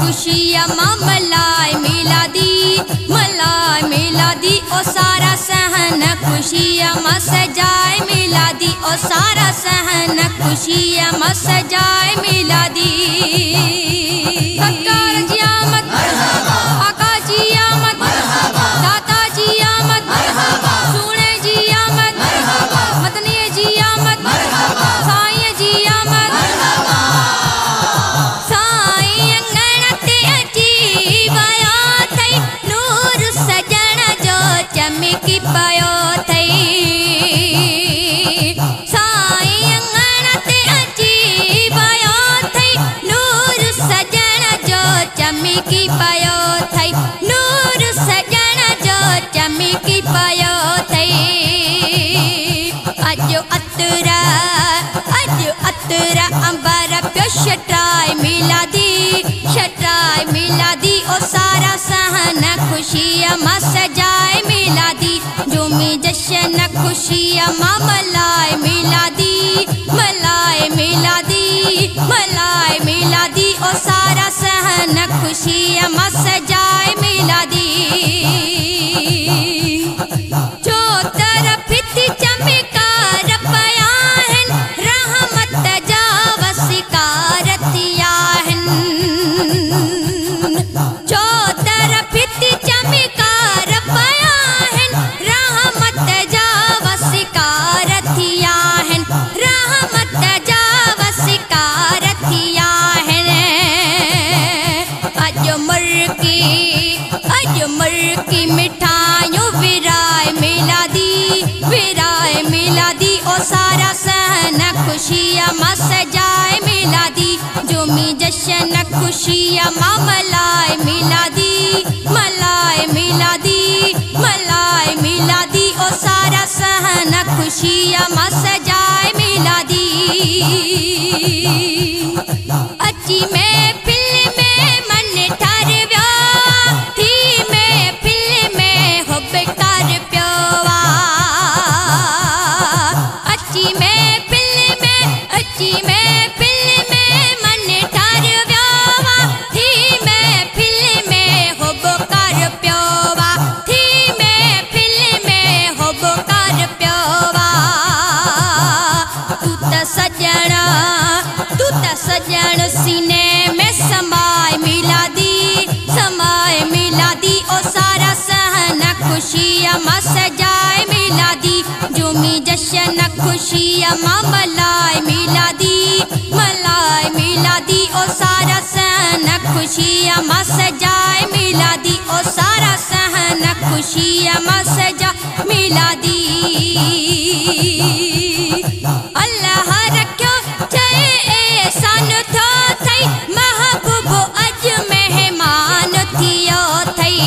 खुशियाँ माँ मलाई मिलादी, मलाई मिलादी ओ सारा सहन खुशियाँ माँ सजाए मिलादी, ओ सारा सहन खुशियाँ माँ सजाए मिलादी। सरकार जी आमद, आका जी आमद, दाता जी आमद, सोने जी आमद, मदनी जी आमद, साईं जी आमद। साईं अंगण ते अची वयो थई, नूर सजण जो चमकी पयो थई। साईं अंगण ते अची वयो थई, नूर सजण जो चमकी पयो थई, नूर सजण जो चमकी पयो थई। अजो अतरा, अजो अतरा अंबर प्यो शटाए मिलादी, शटाए मिलादी ओ सारा सहन खुशियाँ माँ सजाए मिलादी, झूमी जश्न खुशियाँ माँ मलाई मिलादी, मलाई मिलादी, मलाई मिलादी ओ सारा सहन खुशियाँ माँ सजाए मिलादी। जो तरफ थी चमकार पया हन, रहमत जा वसिकारतिया हन। जो तरफ थी चमकार पया हन, रहमत जा वसिकारतिया हन, रहमत जा वसिकारतिया हन। अजो मुर्की मिठाइयों विराय मिलादी, विराय मिलादी ओ सारा सहन खुशियाँ माँ सजाए मिलादी, झूमी जश्न खुशियाँ माँ मलाई मिलादी, मलाई मिलादी, मलाई मिलादी ओ सारा सहन खुशियाँ माँ सजाए मिलादी। अची महफिल में मन ठरव्या थी, महफिल में हुब कर प्योवा। अची महफिल में, अची महफिल में मन ठरव्या थी, महफिल में हुब कर प्योवा, थी महफिल में हुब कर प्योवा। तू त सजणा, तू त सजण सीने में समाए मिलादी, समाए मिलादी ओ सारा सहन खुशियाँ माँ सजाए मिलादी, झूमी जश्न खुशियाँ माँ मलाई मिलादी, मलाई मिलादी ओ सारा सहन खुशियाँ माँ सजाए मिलादी, ओ सारा सहन खुशियाँ माँ सजा मिलादी। अल्लाह रख्यो जय एहसान थो थई, महबूब अज मेहमान थियो थई।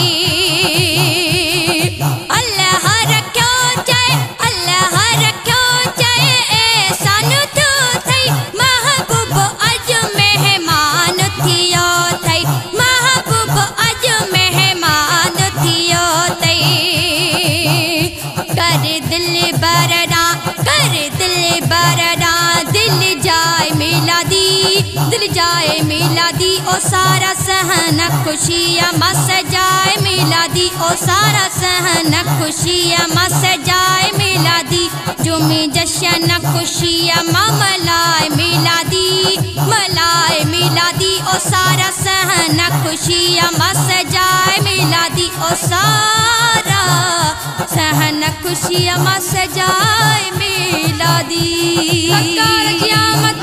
अल्लाह रख्यो जय, अल्लाह रख्यो जय एहसान थो थई, महबूब अज मेहमान थियो थई, महबूब अज मेहमान थियो थई। कर दिल बरड़ा, कर दिल बरड़ा, दिल जाए मिलादी, दिल जाए मिलादी ओ सारा सहन खुशियाँ माँ सजाए मिलादी, ओ सारा सहन खुशियाँ माँ सजाए मिलादी, झूमी जश्न खुशियाँ माँ मलाई मिलादी, मलाई मिलादी ओ सारा सहन खुशियाँ माँ सजाए मिलादी, ओ सारा सहन खुशियाँ माँ सजाए मिलादी। सरकार जी आमद,